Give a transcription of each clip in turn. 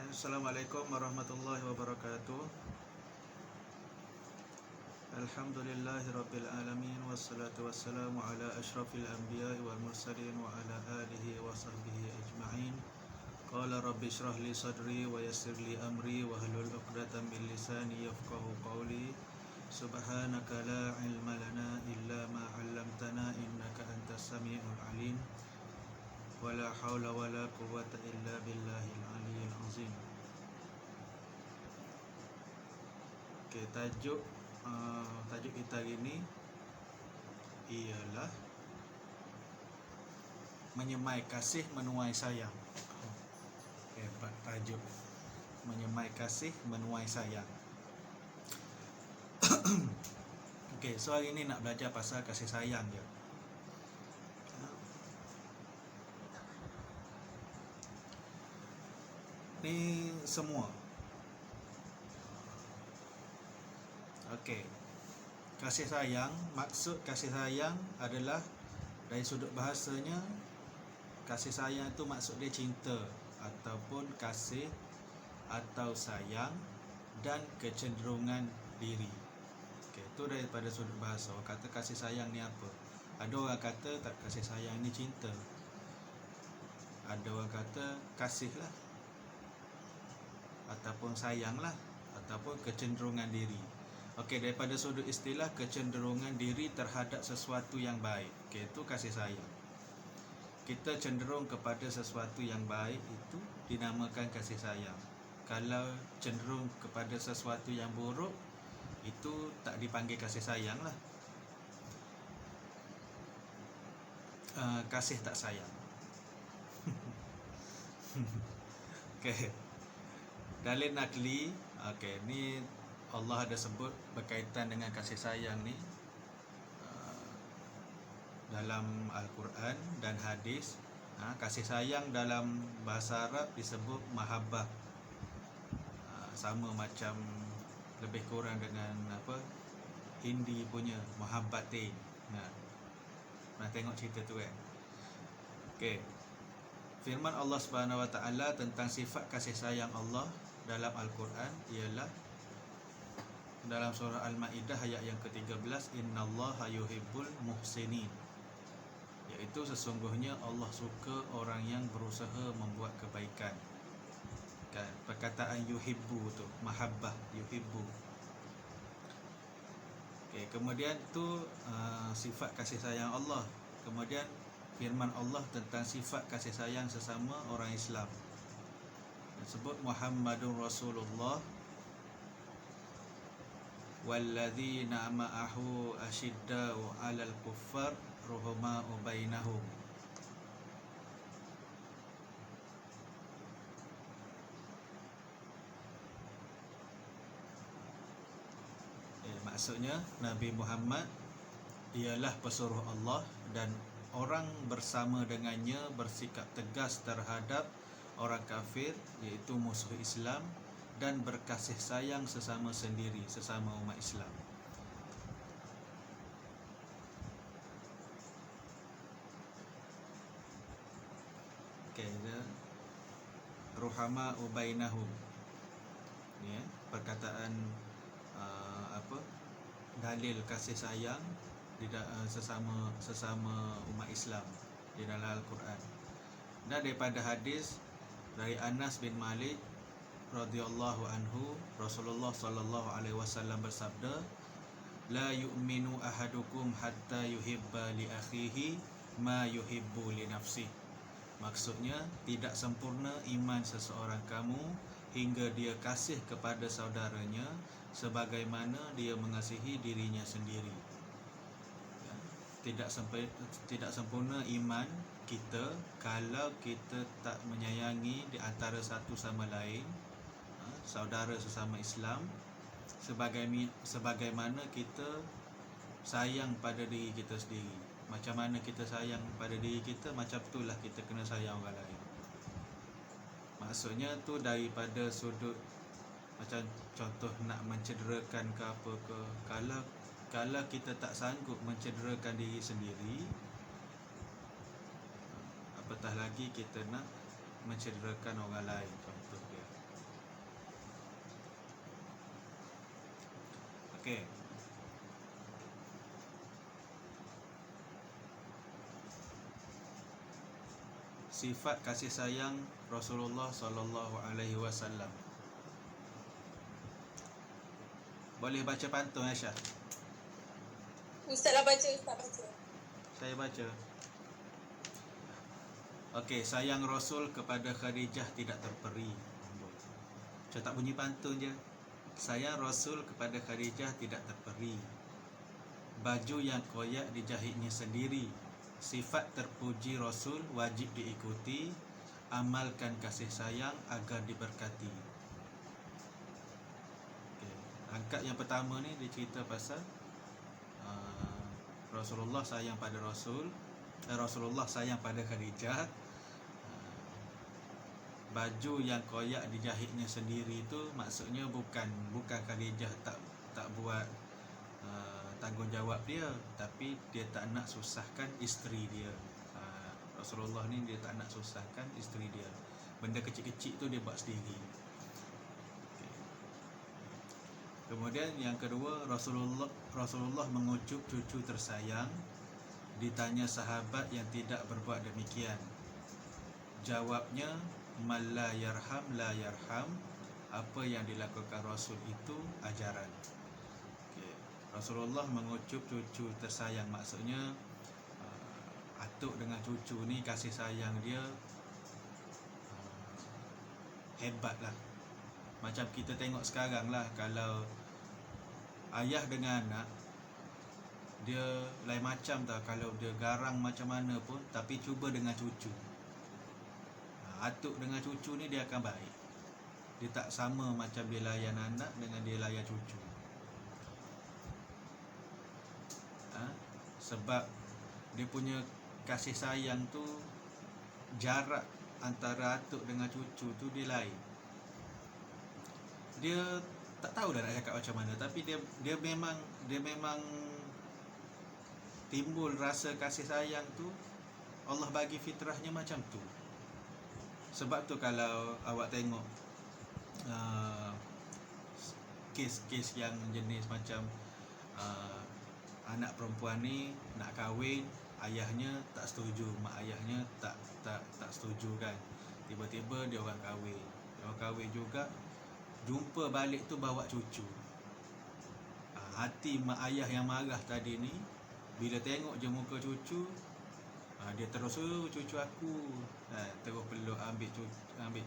Assalamualaikum warahmatullahi wabarakatuh. Alhamdulillahirabbil alamin wassalatu wassalamu ala asyrafil anbiya'i wal mursalin wa ala alihi wa sahbihi ajma'in. Qala rabbi shrah li sadri wa yassir li amri wa hlul 'uqdatam min lisani yafqahu qawli. Subhanaka la ilma lana illa ma 'allamtana innaka antas samiul alim. Wala haula wala quwwata illa billahil aliyyil azim. Okey, tajuk kita hari ini ialah menyemai kasih menuai sayang. Hebat tajuk. Menyemai kasih menuai sayang. Okey, so hari ini nak belajar pasal kasih sayang je. Ni semua. Okey. Kasih sayang, maksud kasih sayang adalah dari sudut bahasanya, kasih sayang itu maksud dia cinta ataupun kasih atau sayang dan kecenderungan diri. Okey, itu daripada sudut bahasa. Orang kata kasih sayang ni apa? Ada orang kata tak, kasih sayang ni cinta. Ada orang kata kasih lah, ataupun sayang lah, ataupun kecenderungan diri. Okey, daripada sudut istilah, kecenderungan diri terhadap sesuatu yang baik. Okey, itu kasih sayang. Kita cenderung kepada sesuatu yang baik, itu dinamakan kasih sayang. Kalau cenderung kepada sesuatu yang buruk, itu tak dipanggil kasih sayang lah. Kasih tak sayang. Okey. Dalil nakli, okey, ni Allah ada sebut berkaitan dengan kasih sayang ni dalam Al-Quran dan hadis. Kasih sayang dalam bahasa Arab disebut mahabbah. Sama macam lebih kurang dengan apa Hindi punya mahabbatin. Nak tengok cerita tu kan. Okey. Firman Allah Subhanahu Wa Taala tentang sifat kasih sayang Allah dalam Al-Quran ialah dalam surah Al-Maidah ayat yang ke-13, innallaha yuhibbul muhsinin, iaitu sesungguhnya Allah suka orang yang berusaha membuat kebaikan. Kan, perkataan yuhibbu tu, mahabbah, yuhibbu. Okey, kemudian tu sifat kasih sayang Allah. Kemudian firman Allah tentang sifat kasih sayang sesama orang Islam. Disebut Muhammadur Rasulullah walladzina ma'ahu asyidda'u 'alal kuffar ruhama'u bainahum. Maksudnya Nabi Muhammad ialah pesuruh Allah dan orang bersama dengannya bersikap tegas terhadap orang kafir, iaitu musuh Islam, dan berkasih sayang sesama sendiri, sesama umat Islam. Okey, ruhama ubainahum. Ni perkataan dalil kasih sayang sesama umat Islam di dalam Al-Quran. Dan daripada hadis dari Anas bin Malik radhiyallahu anhu, Rasulullah sallallahu alaihi wasallam bersabda, la yu'minu ahadukum hatta yuhibba li akhihi ma yuhibbu li nafsihi. Maksudnya, tidak sempurna iman seseorang kamu hingga dia kasih kepada saudaranya sebagaimana dia mengasihi dirinya sendiri. Tidak sempurna iman kita kalau kita tak menyayangi di antara satu sama lain, saudara sesama Islam, sebagaimana kita sayang pada diri kita sendiri. Macam mana kita sayang pada diri kita, macam itulah kita kena sayang orang lain. Maksudnya tu daripada sudut macam contoh nak mencederakan ke apa ke, kalau kita tak sanggup mencederakan diri sendiri, apatah lagi kita nak mencederakan orang lain, contoh dia. Okey. Sifat kasih sayang Rasulullah sallallahu alaihi wasallam. Boleh baca pantun, Aisyah? Ustaz dah baca, Ustaz baca. Saya baca. Okey, sayang Rasul kepada Khadijah tidak terperi. Saya tak bunyi pantun je. Sayang Rasul kepada Khadijah tidak terperi. Baju yang koyak dijahitnya sendiri. Sifat terpuji Rasul wajib diikuti. Amalkan kasih sayang agar diberkati. Okay. Angkat yang pertama ni dia cerita pasal Rasulullah sayang pada Rasulullah sayang pada Khadijah. Baju yang koyak dijahitnya sendiri itu maksudnya bukan Khadijah tak buat tanggungjawab dia, tapi dia tak nak susahkan isteri dia. Rasulullah ni dia tak nak susahkan isteri dia. Benda kecil-kecil tu dia buat sendiri. Okay. Kemudian yang kedua, Rasulullah mengucup cucu tersayang. Ditanya sahabat yang tidak berbuat demikian, jawabnya, man la yarham la yarham. Apa yang dilakukan Rasul itu ajaran. Okay. Rasulullah mengucup cucu tersayang, maksudnya atuk dengan cucu ni kasih sayang dia hebat lah. Macam kita tengok sekarang lah, kalau ayah dengan anak, dia lain macam tau. Kalau dia garang macam mana pun, tapi cuba dengan cucu, atuk dengan cucu ni dia akan baik. Dia tak sama macam dia layan anak dengan dia layan cucu. Sebab dia punya kasih sayang tu, jarak antara atuk dengan cucu tu dia lain. Dia tak tahu dah nak cakap macam mana, tapi dia memang timbul rasa kasih sayang tu. Allah bagi fitrahnya macam tu. Sebab tu kalau awak tengok kes-kes yang jenis macam anak perempuan ni nak kahwin, ayahnya tak setuju, mak ayahnya tak setuju kan. Tiba-tiba dia orang kahwin juga, jumpa balik tu bawa cucu. Hati mak ayah yang marah tadi ni, bila tengok je muka cucu, dia terus cucu aku, terus peluk, ambil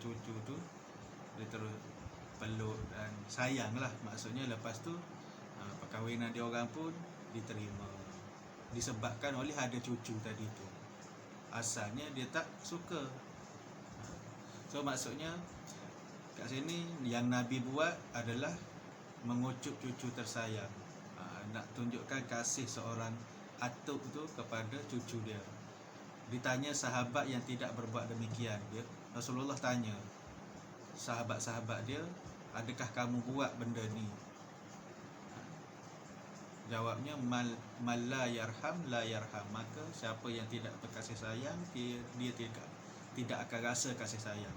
cucu tu, dia terus peluk dan sayang lah. Maksudnya lepas tu perkahwinan dia orang pun diterima, disebabkan oleh ada cucu tadi tu. Asalnya dia tak suka. So maksudnya kat sini yang Nabi buat adalah mengucup cucu tersayang, nak tunjukkan kasih seorang atuk tu kepada cucu dia. Ditanya sahabat yang tidak berbuat demikian, Rasulullah tanya sahabat-sahabat dia, adakah kamu buat benda ni? Jawabnya, mal la yarham la yarham. Maka siapa yang tidak berkasih sayang, dia tidak akan rasa kasih sayang.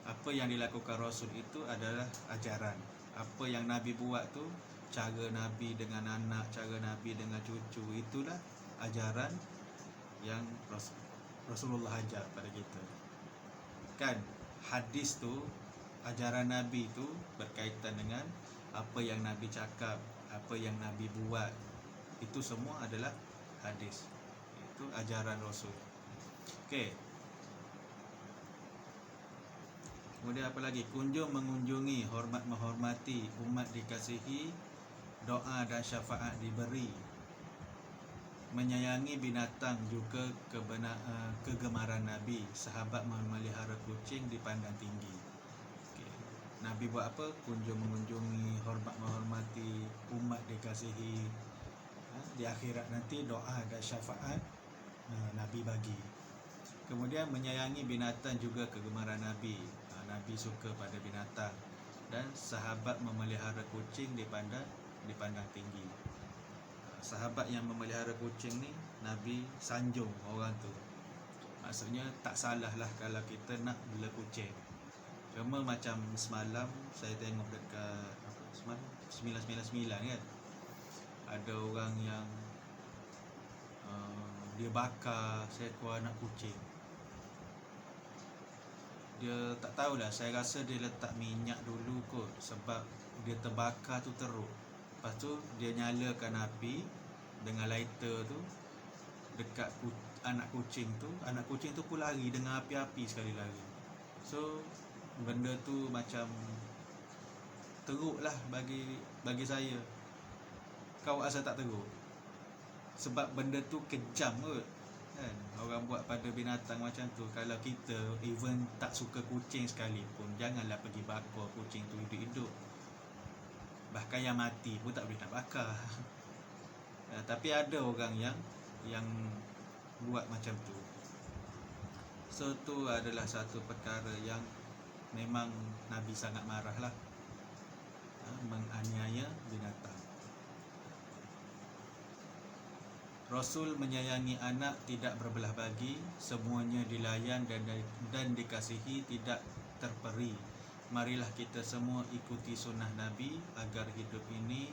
Apa yang dilakukan Rasul itu adalah ajaran. Apa yang Nabi buat tu, cara Nabi dengan anak, cara Nabi dengan cucu, itulah ajaran yang Rasulullah ajar pada kita. Kan hadis tu, ajaran Nabi tu berkaitan dengan apa yang Nabi cakap, apa yang Nabi buat, itu semua adalah hadis. Itu ajaran Rasul. Okey. Kemudian apa lagi? Kunjung mengunjungi, hormat menghormati, umat dikasihi, doa dan syafaat diberi. Menyayangi binatang juga kegemaran Nabi. Sahabat memelihara kucing dipandang tinggi. Okay. Nabi buat apa? Kunjung mengunjungi, hormat menghormati, umat dikasihi. Di akhirat nanti doa dan syafaat Nabi bagi. Kemudian menyayangi binatang juga kegemaran Nabi. Nabi suka pada binatang. Dan sahabat memelihara kucing dipandang tinggi. Sahabat yang memelihara kucing ni, Nabi sanjung orang tu. Maksudnya tak salah lah kalau kita nak bela kucing. Cuma macam semalam saya tengok dekat semalam 999 kan. Ada orang yang dia bakar seekor anak kucing. Dia tak tahulah, saya rasa dia letak minyak dulu kot, sebab dia terbakar tu teruk. Lepas tu dia nyalakan api dengan lighter tu dekat anak kucing tu pun lari dengan api-api sekali lari. So benda tu macam teruk lah bagi saya. Kau rasa tak teruk? Sebab benda tu kejam kot kan. Orang buat pada binatang macam tu. Kalau kita even tak suka kucing sekalipun, janganlah pergi bakar kucing tu hidup-hidup. Bahkan yang mati pun tak boleh nak bakar. Tapi ada orang yang buat macam tu. So tu adalah satu perkara yang memang Nabi sangat marah lah, menganiaya binatang. Rasul menyayangi anak tidak berbelah bagi, semuanya dilayan dan dikasihi, tidak terperi. Marilah kita semua ikuti sunnah Nabi agar hidup ini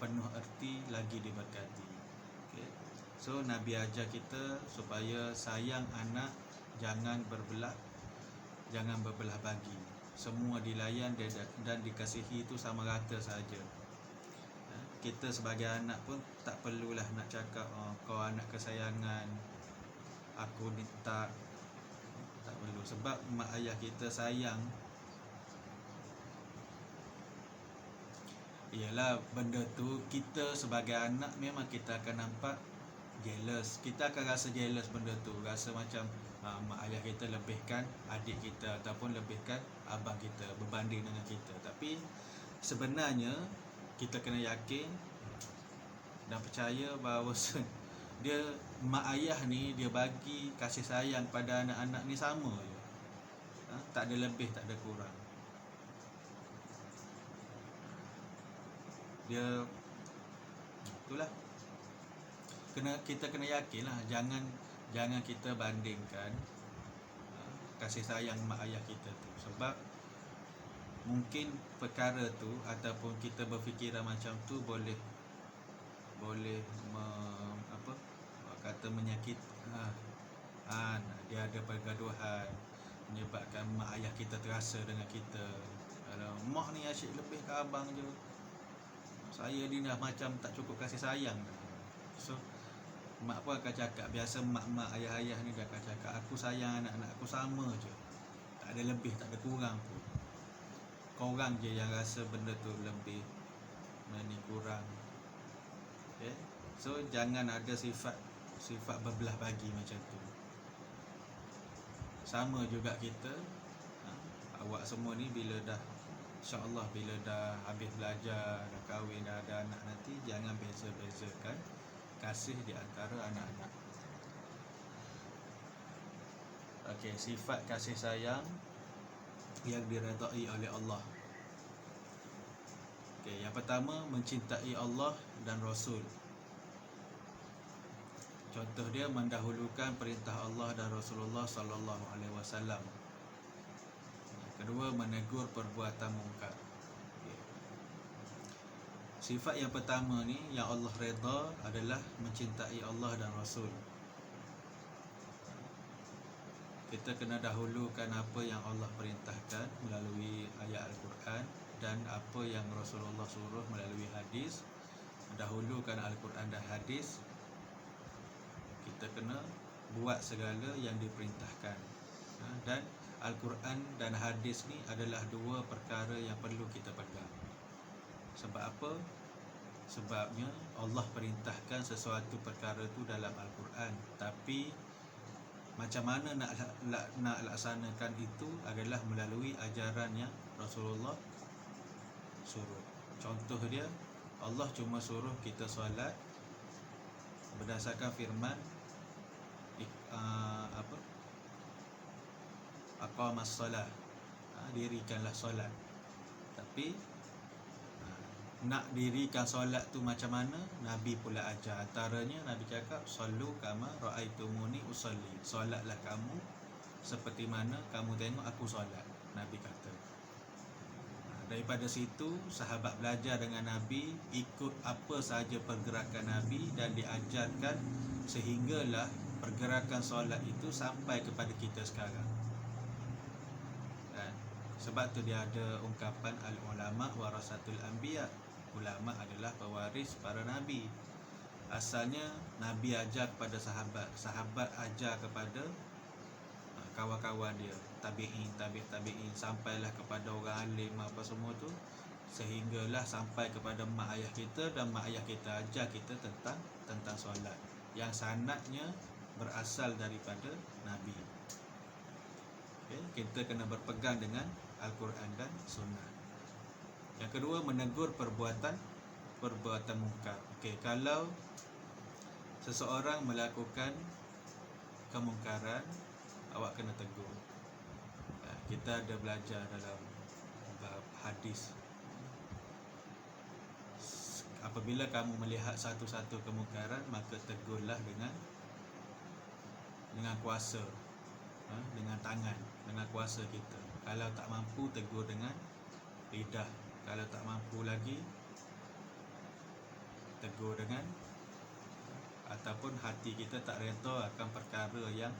penuh erti lagi diberkati. Okay. So Nabi ajar kita supaya sayang anak, jangan berbelah bagi. Semua dilayan dan dikasihi, itu sama rata saja. Kita sebagai anak pun tak perlulah nak cakap kau anak kesayangan, aku ni tak perlu. Sebab mak ayah kita sayang, ialah benda tu kita sebagai anak memang kita akan nampak jealous. Kita akan rasa jealous benda tu, rasa macam mak ayah kita lebihkan adik kita ataupun lebihkan abang kita berbanding dengan kita. Tapi sebenarnya kita kena yakin dan percaya bahawa dia mak ayah ni, dia bagi kasih sayang pada anak-anak ni sama je. Tak ada lebih, tak ada kurang. Dia itulah, kita kena yakin lah. Jangan kita bandingkan kasih sayang mak ayah kita tu. Sebab mungkin perkara tu ataupun kita berfikiran macam tu boleh menyakit, dia ada pergaduhan, menyebabkan mak ayah kita terasa dengan kita. Kalau mak ni asyik lebih ke abang je, saya ni dah macam tak cukup kasih sayang. So mak pun akan cakap, biasa mak-mak ayah-ayah ni dia akan cakap, aku sayang anak-anak aku sama je, tak ada lebih, tak ada kurang pun. Korang je yang rasa benda tu lebih, ni kurang. Okay? So jangan ada sifat berbelah bagi macam tu. Sama juga kita, awak semua ni bila dah, insya-Allah bila dah habis belajar, dah kahwin, dah ada anak nanti, jangan beza-bezakan kasih di antara anak-anak. Okey, sifat kasih sayang yang diredai oleh Allah. Okey, yang pertama, mencintai Allah dan Rasul. Contoh dia mendahulukan perintah Allah dan Rasulullah sallallahu alaihi wasallam. Kedua, menegur perbuatan mungkar. Sifat yang pertama ni yang Allah redha adalah mencintai Allah dan Rasul. Kita kena dahulukan apa yang Allah perintahkan melalui ayat Al-Quran dan apa yang Rasulullah suruh melalui hadis. Dahulukan Al-Quran dan hadis. Kita kena buat segala yang diperintahkan. Dan Al-Quran dan hadis ni adalah dua perkara yang perlu kita pegang. Sebab apa? Sebabnya Allah perintahkan sesuatu perkara tu dalam Al-Quran, tapi macam mana nak laksanakan itu adalah melalui ajaran yang Rasulullah suruh. Contoh dia, Allah cuma suruh kita solat berdasarkan firman aqamas solah, dirikanlah solat. Tapi nak dirikan solat tu macam mana, Nabi pula ajar. Antaranya Nabi cakap, sallu kama ra'aitumuni usalli, solatlah kamu seperti mana kamu tengok aku solat, Nabi kata. Daripada situ sahabat belajar dengan Nabi, ikut apa sahaja pergerakan Nabi dan diajarkan sehinggalah pergerakan solat itu sampai kepada kita sekarang. Kan? Sebab tu dia ada ungkapan al-ulama warasatul anbiya. Ulama adalah pewaris para nabi. Asalnya Nabi ajar kepada sahabat, sahabat ajar kepada kawan-kawan dia, tabi'in, tabi'in, sampailah kepada orang alim apa semua tu, sehinggalah sampai kepada mak ayah kita, dan mak ayah kita ajar kita tentang solat yang sanadnya berasal daripada Nabi. Okay? Kita kena berpegang dengan Al-Quran dan Sunnah. Yang kedua, menegur perbuatan mungkar. Okay, kalau seseorang melakukan kemungkaran, awak kena tegur. Kita ada belajar dalam bab hadis, apabila kamu melihat satu-satu kemungkaran, maka tegurlah dengan kuasa, dengan tangan, dengan kuasa kita. Kalau tak mampu, tegur dengan lidah. Kalau tak mampu lagi, tegur dengan, ataupun hati kita tak redha akan perkara yang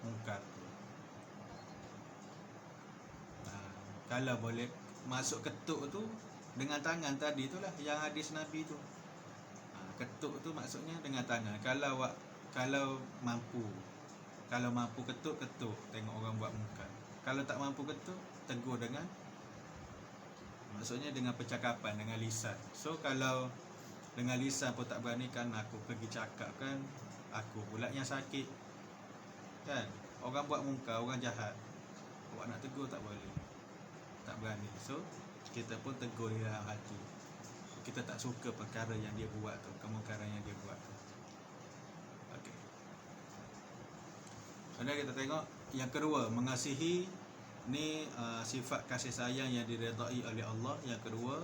mungkar tu. Kalau boleh masuk ketuk tu dengan tangan tadi tu lah, yang hadis Nabi tu. Ketuk tu maksudnya dengan tangan. Kalau mampu ketuk, tengok orang buat mungkar. Kalau tak mampu ketuk, tegur dengan, maksudnya dengan percakapan, dengan lisan. So kalau dengan lisan pun tak berani, kan aku pergi cakap, kan aku pula yang sakit, kan. Orang buat mungkar, orang jahat, awak nak tegur tak boleh, tak berani. So kita pun tegur dia dalam hati. Kita tak suka perkara yang dia buat tu, kemungkaran yang dia buat tu. Okey. Kemudian kita tengok yang kedua, mengasihi ni sifat kasih sayang yang diredai oleh Allah. Yang kedua,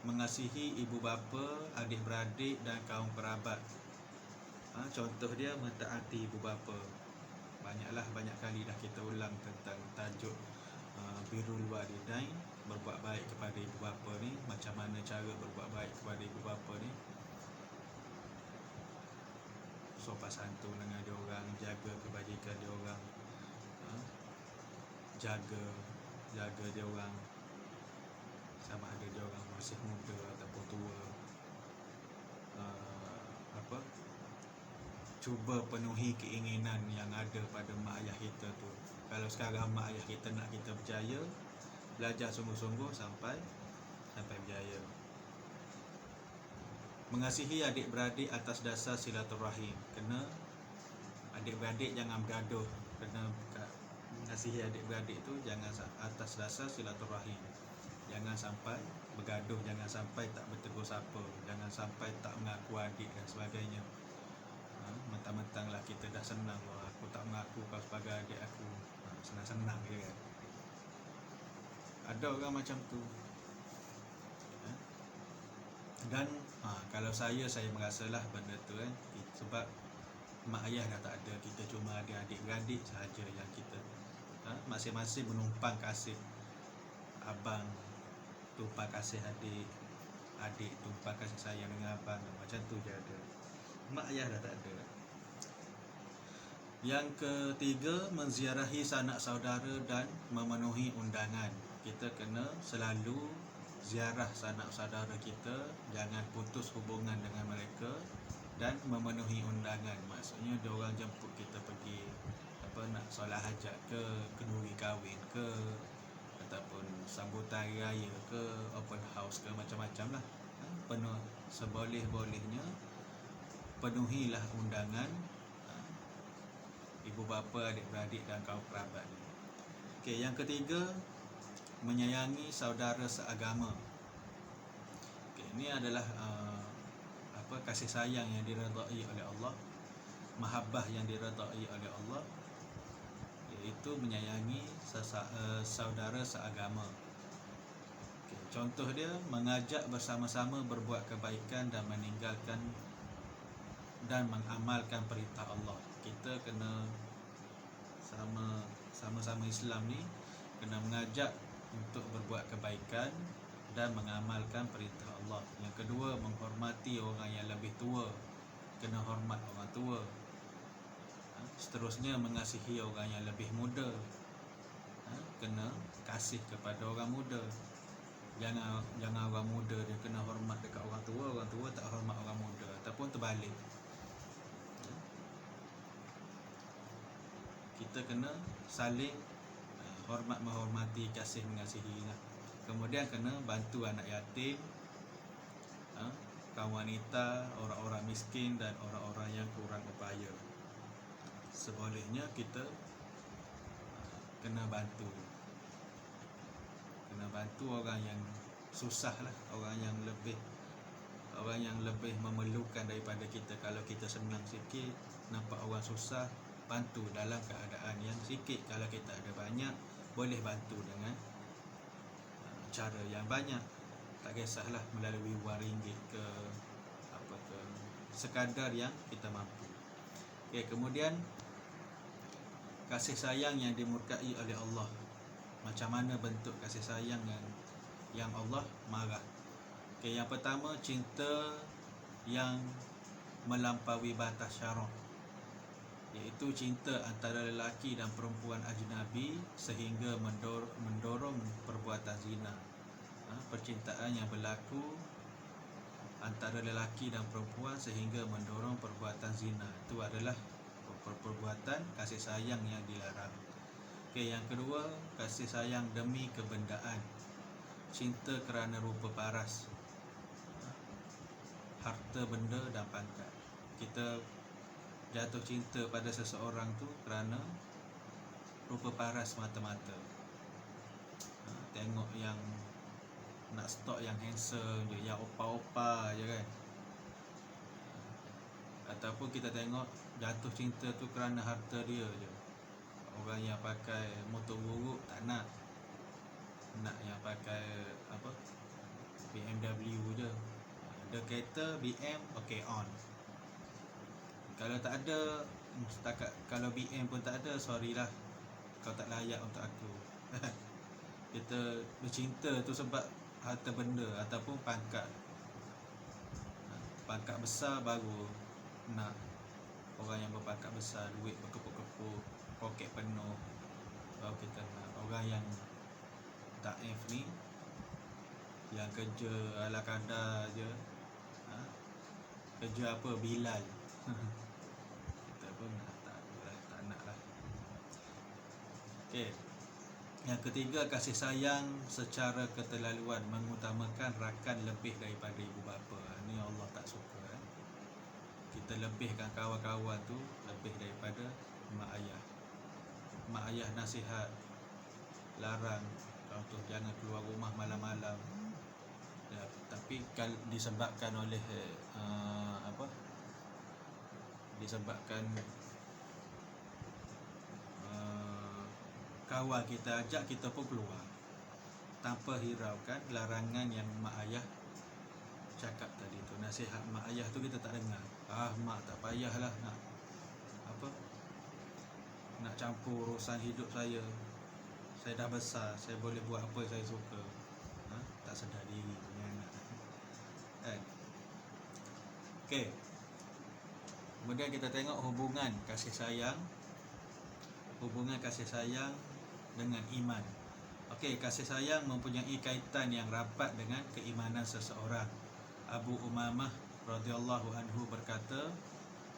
mengasihi ibu bapa, adik-beradik dan kaum kerabat. Contoh dia mentaati ibu bapa. Banyak kali dah kita ulang tentang tajuk birrul walidain, berbuat baik kepada ibu bapa ni. Macam mana cara berbuat baik kepada ibu bapa ni? Sopan santun dengan dia orang, jaga kebajikan dia orang, jaga dia orang, sama ada dia orang masih muda ataupun tua. Cuba penuhi keinginan yang ada pada mak ayah kita tu. Kalau sekarang mak ayah kita nak kita berjaya, belajar sungguh-sungguh sampai berjaya. Mengasihi adik-beradik atas dasar silaturahim. Kena adik-beradik jangan bergaduh. Kena mengasihi adik-beradik tu jangan atas dasar silaturahim. Jangan sampai bergaduh, jangan sampai tak bertegur sapa, jangan sampai tak mengaku adik dan sebagainya. Mentang-mentang lah kita dah senang, aku tak mengaku kau sebagai adik aku, senang-senang je kan. Ada orang macam tu. Dan kalau saya merasalah benda tu kan, sebab mak ayah dah tak ada, kita cuma ada adik-beradik sahaja yang kita masing-masing menumpang kasih. Abang tumpang kasih adik, adik tumpang kasih sayang dengan abang. Macam tu je ada. Mak ayah dah tak ada. Yang ketiga, menziarahi sanak saudara dan memenuhi undangan. Kita kena selalu ziarah sanak saudara kita, jangan putus hubungan dengan mereka, dan memenuhi undangan. Maksudnya dia orang jemput kita pergi nak solat hajat ke, kenduri kahwin ke, ataupun sambutan raya ke, open house ke, macam-macam lah. Penuh seboleh-bolehnya penuhilah undangan ibu bapa, adik-beradik dan kaum kerabat. Okey, yang ketiga, menyayangi saudara seagama. Okey, ini adalah kasih sayang yang diredai oleh Allah, mahabbah yang diredai oleh Allah, iaitu menyayangi saudara seagama. Okey, contoh dia, mengajak bersama-sama berbuat kebaikan dan meninggalkan dan mengamalkan perintah Allah. Kita kena sama-sama Islam ni kena mengajak untuk berbuat kebaikan dan mengamalkan perintah Allah. Yang kedua, menghormati orang yang lebih tua, kena hormat orang tua. Seterusnya, mengasihi orang yang lebih muda, kena kasih kepada orang muda. Jangan orang muda dia kena hormat dekat orang tua tak hormat orang muda, ataupun terbalik. Kita kena saling hormat menghormati, kasih mengasihi. Kemudian kena bantu anak yatim, kaum wanita, orang-orang miskin dan orang-orang yang kurang upaya. Sebolehnya kita kena bantu orang yang susah lah, orang yang lebih memerlukan daripada kita. Kalau kita senang sikit, nampak orang susah, bantu dalam keadaan yang sikit. Kalau kita ada banyak, boleh bantu dengan cara yang banyak. Tak kisahlah melalui RM1 ke apa ke, sekadar yang kita mampu. Okey, kemudian kasih sayang yang dimurkai oleh Allah. Macam mana bentuk kasih sayang yang Allah marah? Okey, yang pertama, cinta yang melampaui batas syarak, iaitu cinta antara lelaki dan perempuan ajnabi sehingga mendorong perbuatan zina. Percintaan yang berlaku antara lelaki dan perempuan sehingga mendorong perbuatan zina, itu adalah perbuatan kasih sayang yang dilarang. Okey, yang kedua, kasih sayang demi kebendaan. Cinta kerana rupa paras, harta benda dan pangkat. Kita jatuh cinta pada seseorang tu kerana rupa paras mata-mata. Tengok yang nak stok yang handsome je, yang opa-opa je kan. Ataupun kita tengok jatuh cinta tu kerana harta dia je. Orang yang pakai motor buruk tak nak yang pakai apa, BMW je. Ada kereta BM, okay on. Kalau tak ada, setakat kalau BM pun tak ada, sorry lah, kau tak layak untuk aku. Kita bercinta tu sebab harta benda ataupun pangkat besar, baru nak orang yang berpangkat besar, duit berkepuk-kepuk, poket penuh, baru kita nak. Orang yang taif ni, yang kerja ala kadar je, kerja apa, Bilal. Kita pun tak nak lah. Okey, yang ketiga, kasih sayang secara keterlaluan, mengutamakan rakan lebih daripada ibu bapa. Ni Allah tak suka. Kita lebihkan kawan-kawan tu lebih daripada mak ayah. Mak ayah nasihat, larang contoh jangan keluar rumah malam-malam, ya, tapi disebabkan oleh disebabkan kawan kita ajak, kita pun keluar tanpa hiraukan larangan yang mak ayah cakap tadi tu. Nasihat mak ayah tu kita tak dengar. Mak tak payahlah nak campur urusan hidup saya dah besar, saya boleh buat apa saya suka. Tak sedar diri punya anak kan. Okey, kemudian kita tengok hubungan kasih sayang dengan iman. Okey, kasih sayang mempunyai kaitan yang rapat dengan keimanan seseorang. Abu Umamah radhiyallahu anhu berkata,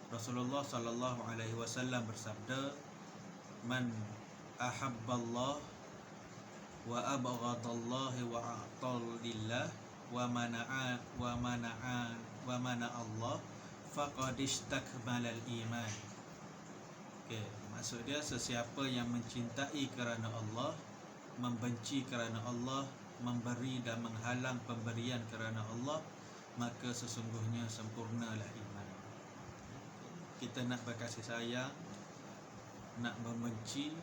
Rasulullah sallallahu alaihi wasallam bersabda, "Man ahabballah wa abghadallah wa a'tal lillah wa mana'a Allah faqad istakmala al-iman." Okey, maksud dia, sesiapa yang mencintai kerana Allah, membenci kerana Allah, memberi dan menghalang pemberian kerana Allah, maka sesungguhnya sempurnalah iman. Kita nak berkasih sayang, nak membenci,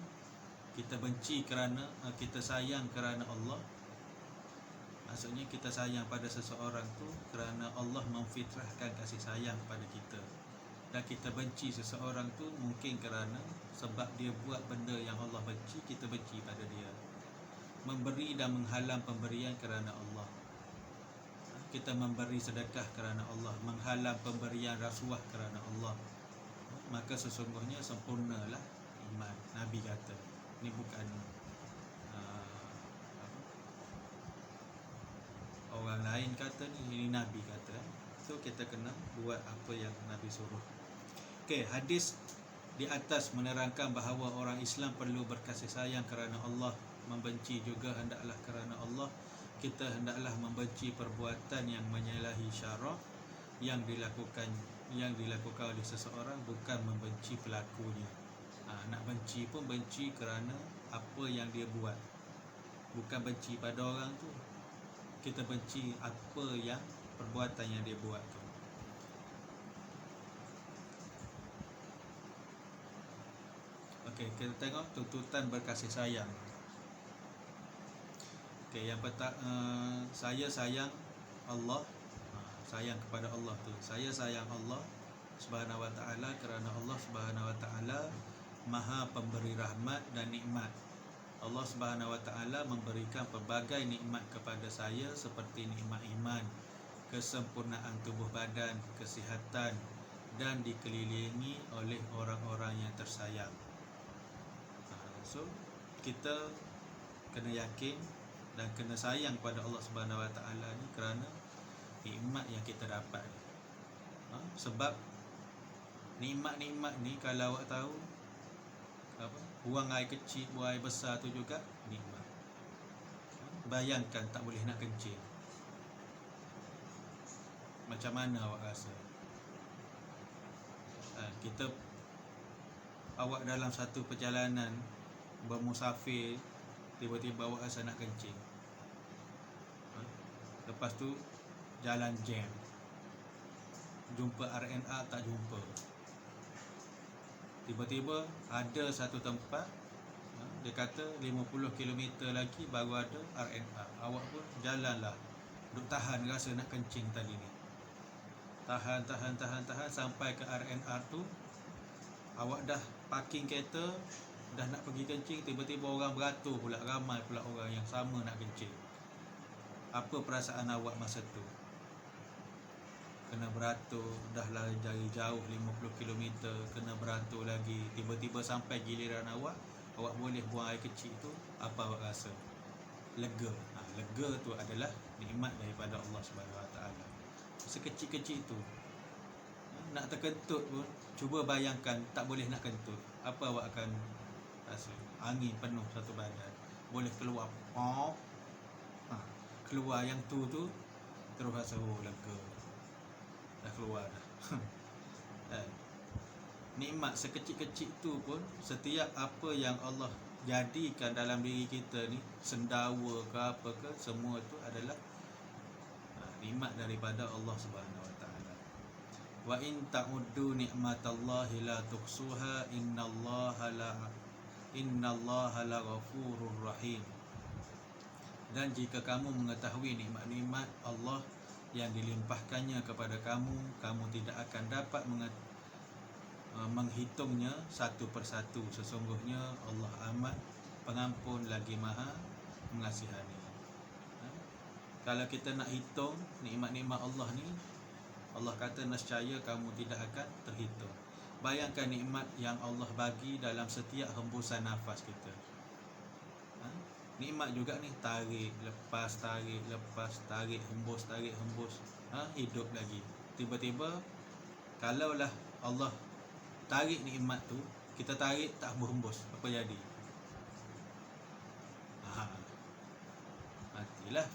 kita benci kerana kita sayang kerana Allah. Maksudnya kita sayang pada seseorang tu kerana Allah memfitrahkan kasih sayang pada kita. Dan kita benci seseorang tu mungkin kerana sebab dia buat benda yang Allah benci, kita benci pada dia. Memberi dan menghalang pemberian kerana Allah. kita memberi sedekah kerana Allah, menghalang pemberian rasuah kerana Allah, maka sesungguhnya sempurnalah iman. Nabi kata. Ini bukan orang lain kata ni, ini Nabi kata. So kita kena buat apa yang Nabi suruh. Okey, hadis di atas menerangkan bahawa orang Islam perlu berkasih sayang kerana Allah, membenci juga hendaklah kerana Allah. Kita hendaklah membenci perbuatan yang menyalahi syarak yang dilakukan oleh seseorang, bukan membenci pelakunya. Nak benci pun benci kerana apa yang dia buat, bukan benci pada orang tu. Kita benci apa yang perbuatan yang dia buat tu. Okey, kita tengok tuntutan berkasih sayang. Okey, yang pertama, saya sayang Allah, sayang kepada Allah tu. Saya sayang Allah Subhanahu Wa Taala kerana Allah Subhanahu Wa Taala Maha pemberi rahmat dan nikmat. Allah Subhanahu Wa Taala memberikan pelbagai nikmat kepada saya, seperti nikmat iman, kesempurnaan tubuh badan, kesihatan, dan dikelilingi oleh orang-orang yang tersayang. So kita kena yakin dan kena sayang pada Allah Subhanahu Wa Taala ni kerana nikmat yang kita dapat. Sebab nikmat-nikmat ni kalau awak tahu, buang air kecil, buang air besar tu juga nikmat. Bayangkan tak boleh nak kencing, macam mana awak rasa? Awak dalam satu perjalanan bermusafir, tiba-tiba awak rasa nak kencing, lepas tu jalan jam, jumpa RNR tak jumpa, tiba-tiba ada satu tempat, dia kata 50 km lagi baru ada RNR. Awak pun jalanlah, duk tahan rasa nak kencing tadi ni, tahan sampai ke RNR tu. Awak dah parking kereta, dah nak pergi kencing, tiba-tiba orang beratur pula, ramai pula orang yang sama nak kencing. Apa perasaan awak masa tu? Kena beratur, dah lah dari jauh 50 km, kena beratur lagi, tiba-tiba sampai giliran awak boleh buang air kecil tu. Apa awak rasa? Lega. Lega tu adalah nikmat daripada Allah Subhanahu Wa Taala. Sekecil-kecil tu, nak terkentut pun, cuba bayangkan tak boleh nak kentut, apa awak akan rasa? Angin penuh satu badan, boleh keluar keluar yang tu terus rasa lega, dah keluar dah. Nikmat sekecil-kecil tu pun, setiap apa yang Allah jadikan dalam diri kita ni, sendawa ke apa ke, semua tu adalah nikmat daripada Allah Subhanahu Wa Taala. Wa in ta'uddu ni'matallahi la tuhsuha, innallaha la ghafurur rahim. Dan jika kamu mengetahui nikmat-nikmat Allah yang dilimpahkannya kepada kamu, kamu tidak akan dapat menghitungnya satu persatu. Sesungguhnya Allah amat pengampun lagi maha mengasihani. Kalau kita nak hitung nikmat-nikmat Allah ni, Allah kata nescaya kamu tidak akan terhitung. Bayangkan nikmat yang Allah bagi dalam setiap hembusan nafas kita. Nikmat juga ni, tarik lepas, hembus, hidup lagi. Tiba-tiba kalaulah Allah tarik nikmat tu, kita tarik tak hembus, apa jadi? Matilah.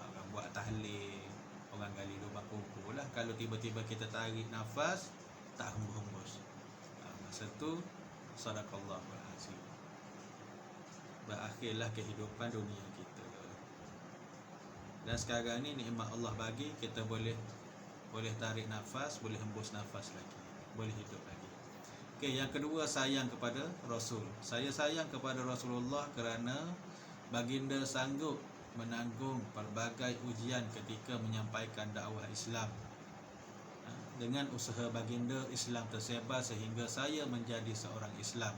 Orang buat tahlil, orang gali lubang kubur lah, kalau tiba-tiba kita tarik nafas tak hembus. Masa tu sadaqallahul azim, berakhirlah kehidupan dunia kita. Dan sekarang ni nikmat Allah bagi kita, boleh tarik nafas, boleh hembus nafas lagi, boleh hidup lagi. Okey, yang kedua, sayang kepada Rasul. Saya sayang kepada Rasulullah kerana baginda sanggup menanggung pelbagai ujian ketika menyampaikan dakwah Islam. Dengan usaha baginda, Islam tersebar sehingga saya menjadi seorang Islam.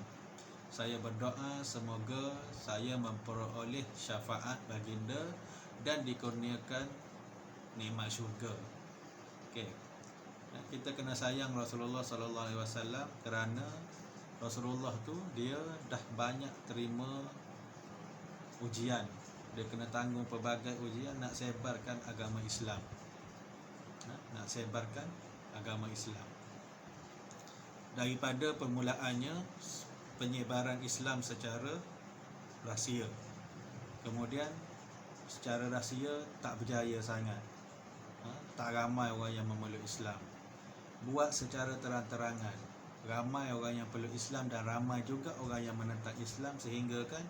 Saya berdoa semoga saya memperoleh syafaat baginda dan dikurniakan nikmat syurga. Okey. Kita kena sayang Rasulullah sallallahu alaihi wasallam kerana Rasulullah tu dia dah banyak terima ujian. Dia kena tanggung pelbagai ujian nak sebarkan agama Islam. Nak sebarkan agama Islam. Daripada permulaannya penyebaran Islam secara rahsia. Kemudian secara rahsia tak berjaya sangat. Tak ramai orang yang memeluk Islam. Buat secara terang-terangan. Ramai orang yang peluk Islam dan ramai juga orang yang menentang Islam, sehingga kan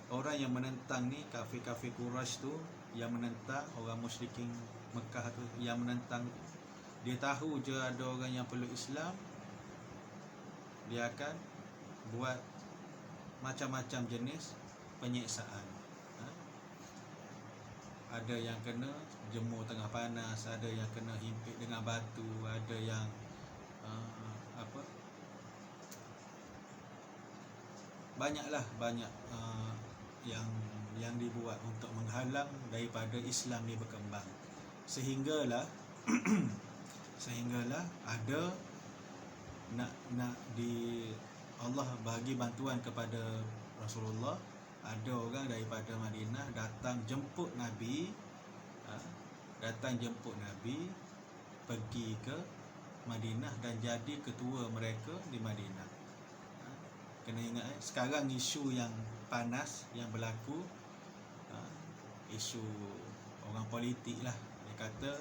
orang yang menentang ni, kafir-kafir Quraisy tu yang menentang, orang musyrikin Mekah tu yang menentang, dia tahu je ada orang yang peluk Islam, dia akan buat macam-macam jenis penyiksaan. Ada yang kena jemur tengah panas, ada yang kena himpit dengan batu, ada yang banyak yang dibuat untuk menghalang daripada Islam ni berkembang. Sehinggalah ada nak di Allah bagi bantuan kepada Rasulullah. Ada orang daripada Madinah datang jemput Nabi, pergi ke Madinah dan jadi ketua mereka di Madinah. Kena ingat sekarang isu yang panas yang berlaku, isu orang politik lah. Dia kata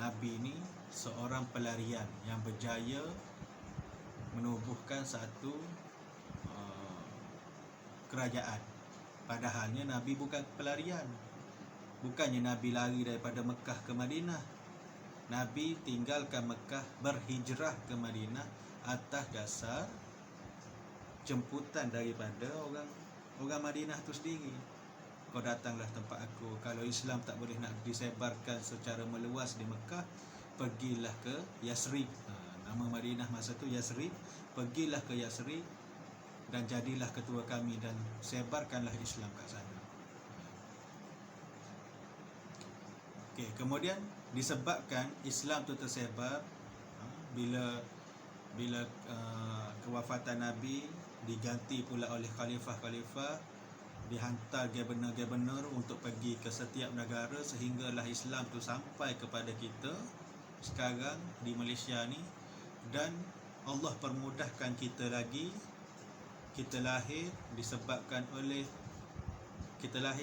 Nabi ni seorang pelarian yang berjaya menubuhkan satu kerajaan. Padahalnya Nabi bukan pelarian. Bukannya Nabi lari daripada Mekah ke Madinah. Nabi tinggalkan Mekah, berhijrah ke Madinah atas dasar jemputan daripada orang Madinah tu sendiri. Kau datanglah tempat aku. Kalau Islam tak boleh nak disebarkan secara meluas di Mekah, pergilah ke Yasrib. Nama Madinah masa tu Yasrib. Pergilah ke Yasrib dan jadilah ketua kami dan sebarkanlah Islam kat sana. Okey, kemudian disebabkan Islam tu tersebar, bila kewafatan Nabi diganti pula oleh khalifah-khalifah, dihantar gubernur-gubernur untuk pergi ke setiap negara, sehinggalah Islam tu sampai kepada kita sekarang di Malaysia ni. Dan Allah permudahkan kita lagi. Kita lahir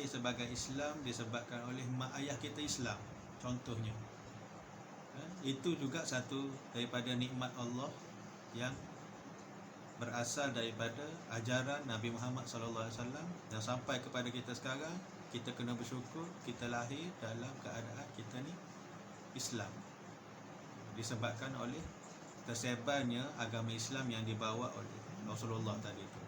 sebagai Islam disebabkan oleh mak ayah kita Islam, contohnya. Itu juga satu daripada nikmat Allah yang berasal daripada ajaran Nabi Muhammad SAW dan sampai kepada kita sekarang. Kita kena bersyukur kita lahir dalam keadaan kita ni Islam, disebabkan oleh tersebarnya agama Islam yang dibawa oleh Rasulullah tadi tu.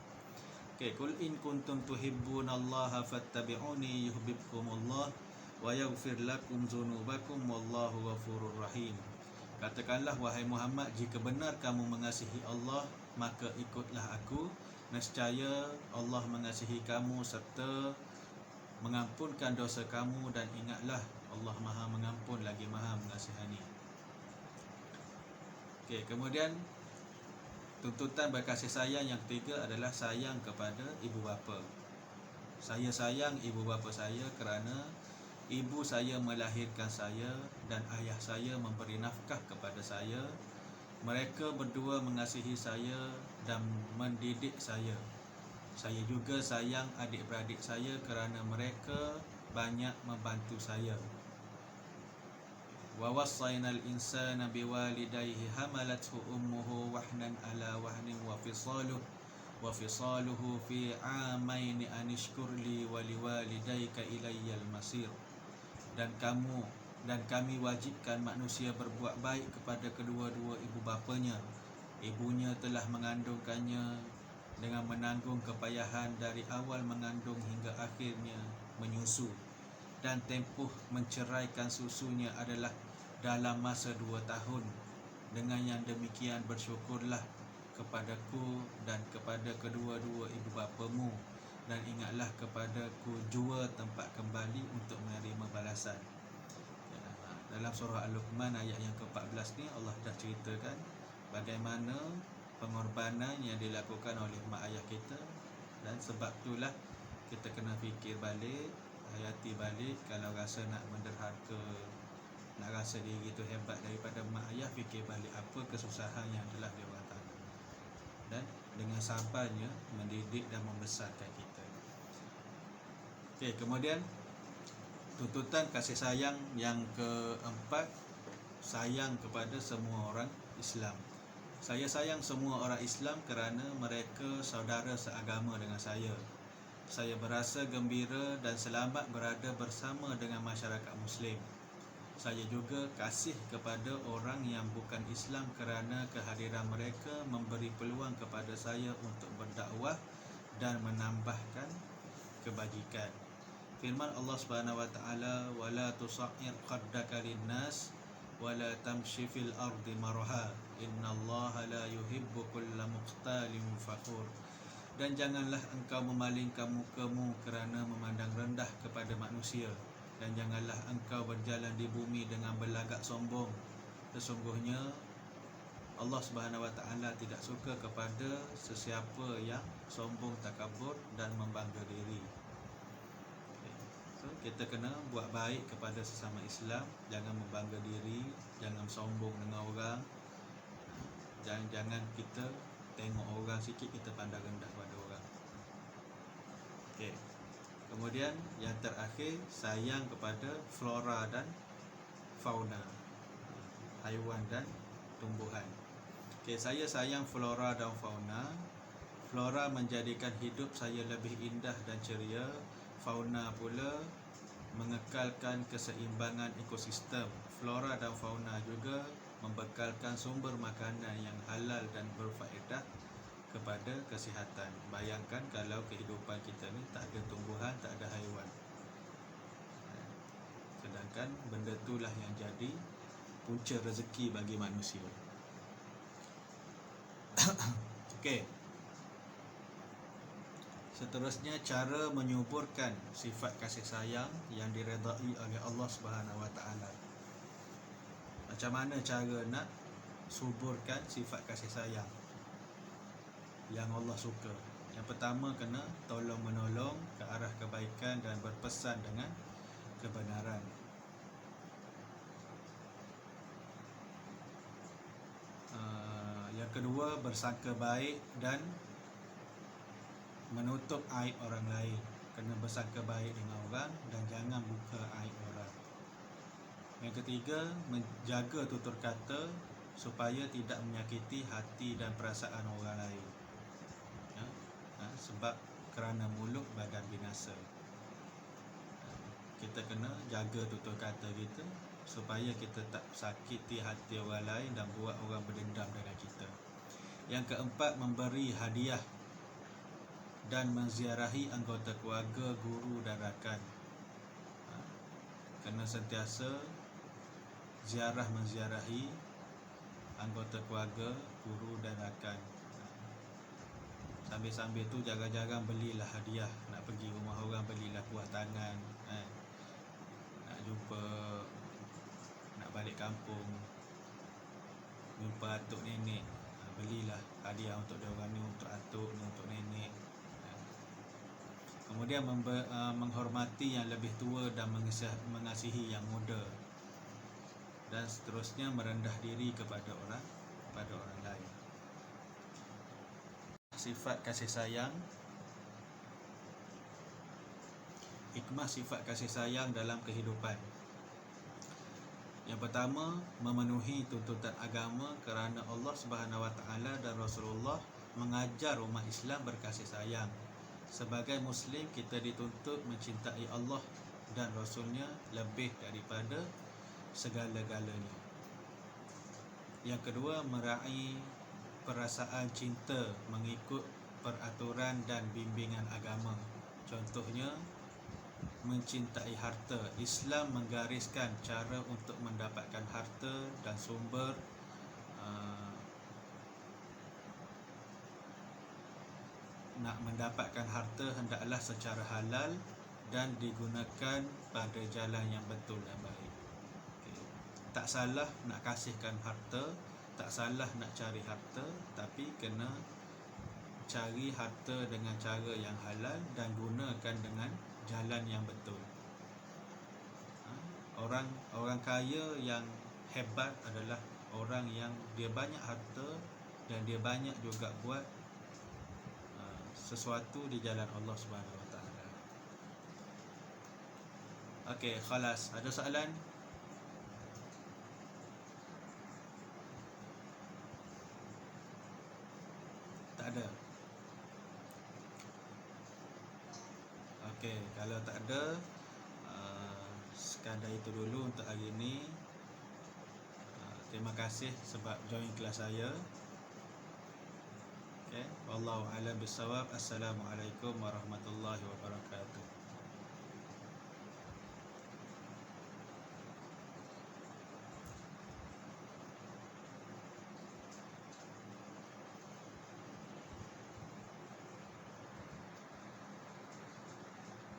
Okey, kul in kuntum tuhibbunallaha fattabi'uni yuhibbukumullah wa yaghfir lakum dzunubakum wallahu ghafurur rahim. Katakanlah wahai Muhammad, jika benar kamu mengasihi Allah, maka ikutlah aku. Nescaya Allah mengasihi kamu serta mengampunkan dosa kamu, dan ingatlah Allah Maha Mengampun lagi Maha Mengasihani. Okey, kemudian tuntutan berkasih sayang yang ketiga adalah sayang kepada ibu bapa. Saya sayang ibu bapa saya kerana ibu saya melahirkan saya dan ayah saya memberi nafkah kepada saya. Mereka berdua mengasihi saya dan mendidik saya. Saya juga sayang adik-beradik saya kerana mereka banyak membantu saya. Wa wassaynal insana biwalidayhi hamalathu ummuhu wahnan ala wahnin wa fisaluhu fi amaini anishkur li wa liwalidayka ilayyal masir. Dan kami wajibkan manusia berbuat baik kepada kedua-dua ibu bapanya. Ibunya telah mengandungkannya dengan menanggung kepayahan dari awal mengandung hingga akhirnya menyusu, dan tempoh menceraikan susunya adalah dalam masa 2 tahun. Dengan yang demikian bersyukurlah kepadaku dan kepada kedua-dua ibu bapamu, dan ingatlah kepadaku jua tempat kembali untuk menerima balasan. Dalam surah Al-Luqman ayat yang ke-14 ni Allah dah ceritakan bagaimana pengorbanan yang dilakukan oleh mak ayah kita, dan sebab itulah kita kena fikir balik, hayati balik. Kalau rasa nak menderhaka, nak rasa diri tu hebat daripada mak ayah, fikir balik apa kesusahan yang telah dia orang tanggung, dan dengan sabarnya mendidik dan membesarkan kita. Okey, kemudian tuntutan kasih sayang yang keempat, sayang kepada semua orang Islam. Saya sayang semua orang Islam kerana mereka saudara seagama dengan saya. Saya berasa gembira dan selamat berada bersama dengan masyarakat Muslim. Saya juga kasih kepada orang yang bukan Islam kerana kehadiran mereka memberi peluang kepada saya untuk berdakwah dan menambahkan kebajikan. Firman Allah Subhanahu wa taala, "Wala tusa'ir qaddaka lin-nas wala tamshi fil ardi marha, innallaha la yuhibbu kulla mukhtalin fakhur." Dan janganlah engkau memalingkan mukamu kerana memandang rendah kepada manusia, dan janganlah engkau berjalan di bumi dengan berlagak sombong. Sesungguhnya Allah Subhanahu wa taala tidak suka kepada sesiapa yang sombong, takabur dan membangga diri. So, kita kena buat baik kepada sesama Islam, jangan membangga diri, jangan sombong dengan orang. Jangan kita tengok orang sikit kita pandang rendah pada orang. Okey. Kemudian yang terakhir, sayang kepada flora dan fauna, haiwan dan tumbuhan. Okey, saya sayang flora dan fauna. Flora menjadikan hidup saya lebih indah dan ceria. Fauna pula mengekalkan keseimbangan ekosistem. Flora dan fauna juga membekalkan sumber makanan yang halal dan berfaedah kepada kesihatan. Bayangkan kalau kehidupan kita ni tak ada tumbuhan, tak ada haiwan. Sedangkan benda itulah yang jadi punca rezeki bagi manusia. Okey. Seterusnya, cara menyuburkan sifat kasih sayang yang diredai oleh Allah Subhanahu wa taala. Macam mana cara nak suburkan sifat kasih sayang yang Allah suka? Yang pertama, kena tolong menolong ke arah kebaikan dan berpesan dengan kebenaran. Yang kedua, bersangka baik dan menutup aib orang lain. Kena bersangka baik dengan orang dan jangan buka aib orang. Yang ketiga, menjaga tutur kata supaya tidak menyakiti hati dan perasaan orang lain. Sebab kerana mulut badan binasa. Kita kena jaga tutur kata kita supaya kita tak sakiti hati orang lain dan buat orang berdendam dengan kita. Yang keempat, memberi hadiah dan menziarahi anggota keluarga, guru dan rakan. Kena sentiasa ziarah menziarahi anggota keluarga, guru dan rakan. Sambil-sambil tu jarang-jarang belilah hadiah. Nak pergi rumah orang, belilah buah tangan, nak jumpa, nak balik kampung, jumpa atuk nenek, belilah hadiah untuk dia orang ni, untuk atuk ni, untuk nenek. Kemudian menghormati yang lebih tua dan mengasihi yang muda. Dan seterusnya, merendah diri kepada orang lain. Sifat kasih sayang. Hikmah sifat kasih sayang dalam kehidupan. Yang pertama, memenuhi tuntutan agama kerana Allah Subhanahu wa taala dan Rasulullah mengajar umat Islam berkasih sayang. Sebagai Muslim, kita dituntut mencintai Allah dan Rasulnya lebih daripada segala-galanya. Yang kedua, meraih perasaan cinta mengikut peraturan dan bimbingan agama. Contohnya, mencintai harta. Islam menggariskan cara untuk mendapatkan harta dan sumber nak mendapatkan harta hendaklah secara halal dan digunakan pada jalan yang betul dan baik. Okay. tak salah nak kasihkan harta, tak salah nak cari harta, tapi kena cari harta dengan cara yang halal dan gunakan dengan jalan yang betul. Orang kaya yang hebat adalah orang yang dia banyak harta dan dia banyak juga buat sesuatu di jalan Allah Subhanahu Wa Taala. Okey, khalas. Ada soalan? Tak ada. Okey, kalau tak ada, sekadar itu dulu untuk hari ini. Terima kasih sebab join kelas saya. Okey, wallahu a'lam bissawab. Assalamualaikum warahmatullahi wabarakatuh.